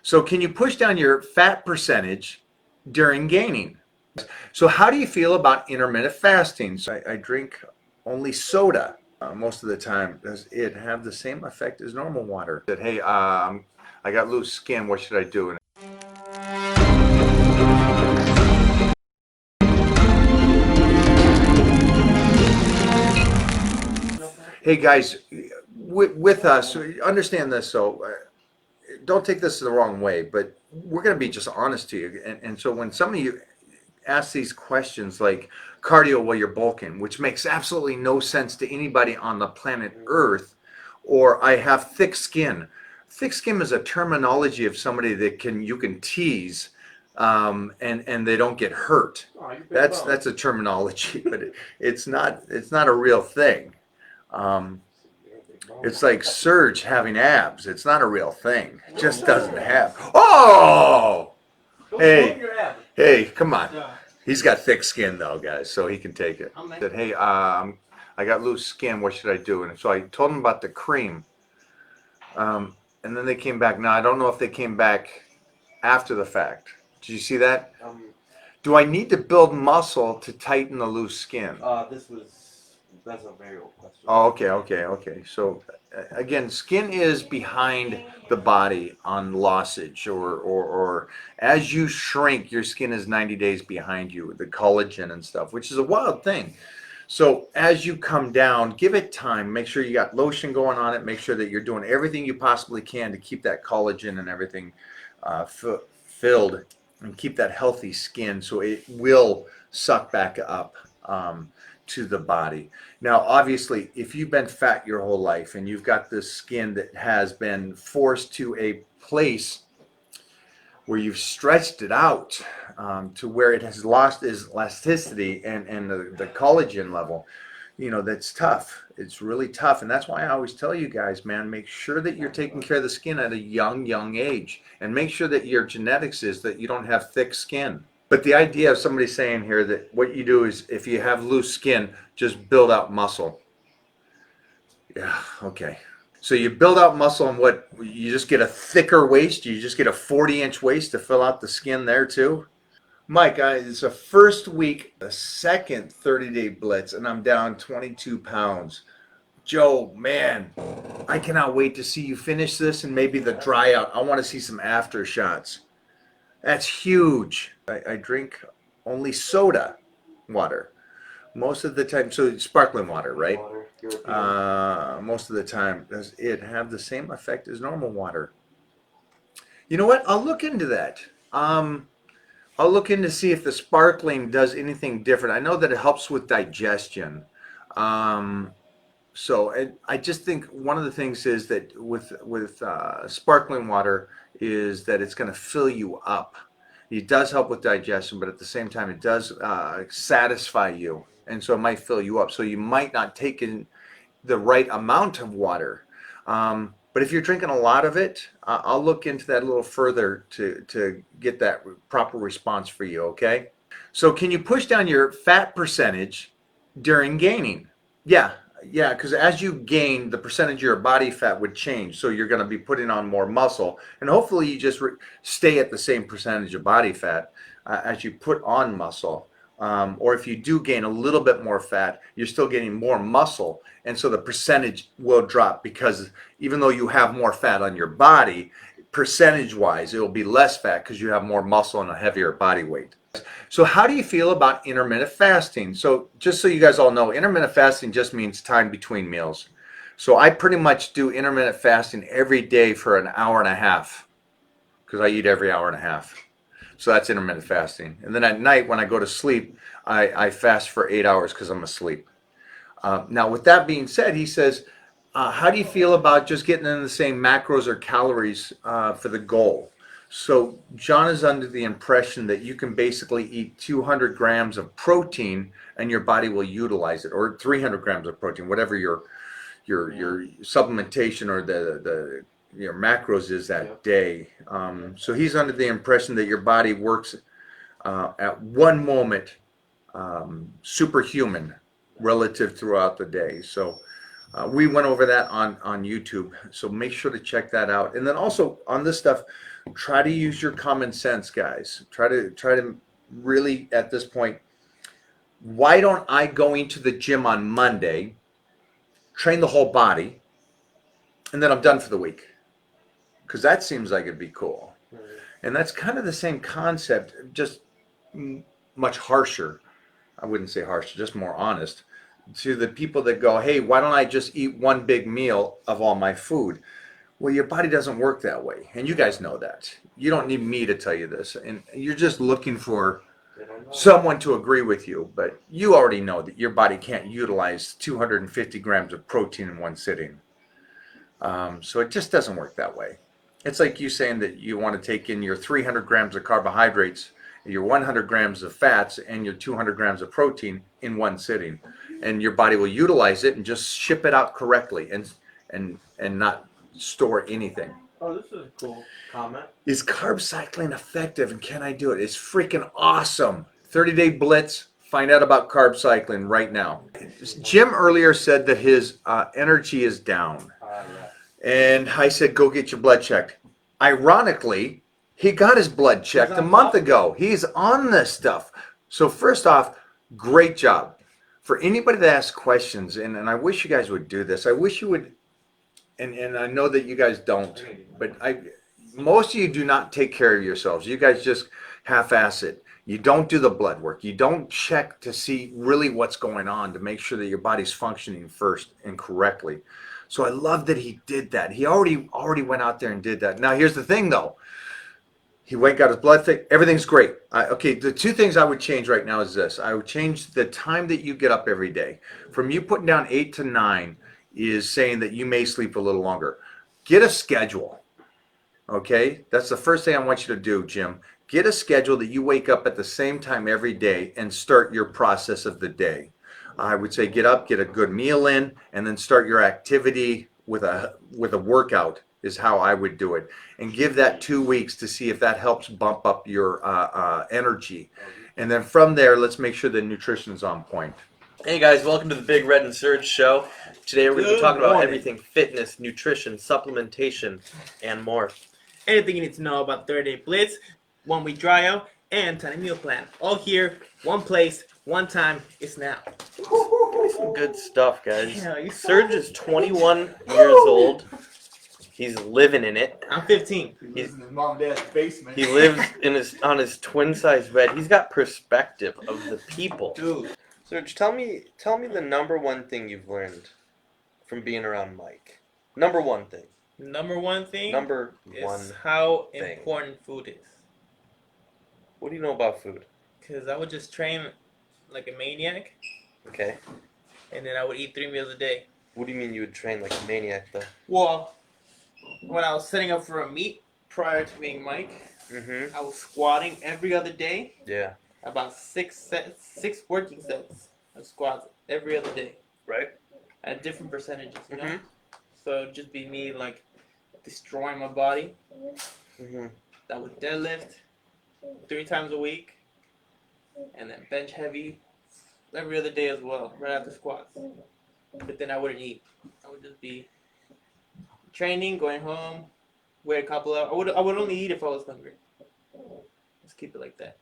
So can you push down your fat percentage during gaining? So how do you feel about intermittent fasting? So I drink only soda most of the time. Does it have the same effect as normal water? That, hey, I got loose skin. What should I do? Hey guys, with us, understand this. So don't take this the wrong way, but we're going to be just honest to you. And so when some of you ask these questions like cardio while you're bulking, which makes absolutely no sense to anybody on the planet Earth, or I have thick skin. Thick skin is a terminology of somebody that you can tease, and they don't get hurt. That's a terminology, but it's not a real thing. Um, it's like Surge having abs. It's not a real thing. It just doesn't have. Oh! Hey, hey, come on. He's got thick skin though, guys, so he can take it. Said, hey, I got loose skin. What should I do? And so I told him about the cream. And then they came back. Now I don't know if they came back after the fact. Did you see that? Do I need to build muscle to tighten the loose skin? That's a very old question. Oh, okay. So again, skin is behind the body on lossage, or as you shrink, your skin is 90 days behind you, the collagen and stuff, which is a wild thing. So as you come down, give it time. Make sure you got lotion going on it. Make sure that you're doing everything you possibly can to keep that collagen and everything filled, and keep that healthy skin so it will suck back up to the body. Now, obviously, if you've been fat your whole life and you've got this skin that has been forced to a place where you've stretched it out to where it has lost its elasticity and the collagen level, that's tough. It's really tough. And that's why I always tell you guys, man, make sure that you're taking care of the skin at a young age, and make sure that your genetics is that you don't have thick skin. But the idea of somebody saying here that what you do is if you have loose skin, just build out muscle. Yeah, okay. So you build out muscle, and what, you just get a thicker waist? You just get a 40-inch waist to fill out the skin there too? Mike, it's the first week, the second 30-day blitz, and I'm down 22 pounds. Joe, man, I cannot wait to see you finish this and maybe the dry out. I want to see some after shots. That's huge. I drink only soda water most of the time. So sparkling water, right? Most of the time. Does it have the same effect as normal water? You know what? I'll look into that. I'll look into see if the sparkling does anything different. I know that it helps with digestion. So I just think one of the things is that with sparkling water is that it's going to fill you up. It does help with digestion, but at the same time, it does satisfy you, and so it might fill you up. So you might not take in the right amount of water. But if you're drinking a lot of it, I'll look into that a little further to get that proper response for you, okay? So can you push down your fat percentage during gaining? Yeah, because as you gain, the percentage of your body fat would change. So you're going to be putting on more muscle. And hopefully you just stay at the same percentage of body fat as you put on muscle. Or if you do gain a little bit more fat, you're still getting more muscle. And so the percentage will drop, because even though you have more fat on your body, percentage-wise, it will be less fat because you have more muscle and a heavier body weight. So how do you feel about intermittent fasting? So just so you guys all know, intermittent fasting just means time between meals. So I pretty much do intermittent fasting every day for an hour and a half, because I eat every hour and a half. So that's intermittent fasting. And then at night when I go to sleep, I fast for 8 hours because I'm asleep. Now with that being said, he says, how do you feel about just getting in the same macros or calories for the goal? So John is under the impression that you can basically eat 200 grams of protein and your body will utilize it, or 300 grams of protein, whatever your supplementation or the your macros is that day. So he's under the impression that your body works at one moment superhuman relative throughout the day. So we went over that on YouTube, so make sure to check that out. And then also on this stuff, Try to use your common sense, guys. Try to really at this point. Why don't I go into the gym on Monday, train the whole body, and then I'm done for the week? Because that seems like it'd be cool. And that's kind of the same concept, just much harsher. I wouldn't say harsher, just more honest. To the people that go, hey, why don't I just eat one big meal of all my food? Well, your body doesn't work that way. And you guys know that. You don't need me to tell you this. And you're just looking for someone to agree with you. But you already know that your body can't utilize 250 grams of protein in one sitting. So it just doesn't work that way. It's like you saying that you want to take in your 300 grams of carbohydrates, your 100 grams of fats, and your 200 grams of protein in one sitting, and your body will utilize it and just ship it out correctly and not store anything. Oh, this is a cool comment. Is carb cycling effective, and can I do it? It's freaking awesome. 30-day blitz. Find out about carb cycling right now. Jim earlier said that his energy is down. Yeah. And I said, go get your blood checked. Ironically, he got his blood checked a month ago. He's on this stuff. So first off, great job. For anybody that asks questions, and I wish you guys would do this. I wish you would, and I know that you guys don't, but most of you do not take care of yourselves. You guys just half-ass it. You don't do the blood work. You don't check to see really what's going on to make sure that your body's functioning first and correctly. So I love that he did that. He already went out there and did that. Now here's the thing though. He went, got his blood thick. Everything's great. Okay, the two things I would change right now is this. I would change the time that you get up every day. From you putting down 8 to 9 is saying that you may sleep a little longer. Get a schedule. Okay? That's the first thing I want you to do, Jim. Get a schedule that you wake up at the same time every day and start your process of the day. I would say get up, get a good meal in, and then start your activity with a workout is how I would do it. And give that 2 weeks to see if that helps bump up your energy. And then from there, let's make sure the nutrition's on point. Hey guys, welcome to the Big Red and Surge Show. Today we're going to be talking about everything fitness, nutrition, supplementation, and more. Anything you need to know about 30-day blitz, 1-week dry out, and tiny meal plan. All here, one place, one time. It's now. Some good stuff, guys. Yeah, you Surge is 21 years old. He's living in it. I'm 15. He's in his mom and dad's basement. He lives on his twin-size bed. He's got perspective of the people. Dude. Surge, tell me the number one thing you've learned from being around Mike. Number one thing. Number one thing is how thing. important food is. What do you know about food? Because I would just train like a maniac, Okay. and then I would eat 3 meals a day. What do you mean you would train like a maniac, though? Well, when I was setting up for a meet prior to being Mike, Mm-hmm. I was squatting every other day, Yeah. about 6 working sets of squats every other day. Right? At different percentages, you know? Mhm. So it'd just be me like destroying my body. Mm-hmm. I would deadlift 3 times a week, and then bench heavy every other day as well, right after squats. But then I wouldn't eat. I would just be training, going home, wait a couple hours. I would only eat if I was hungry. Let's keep it like that.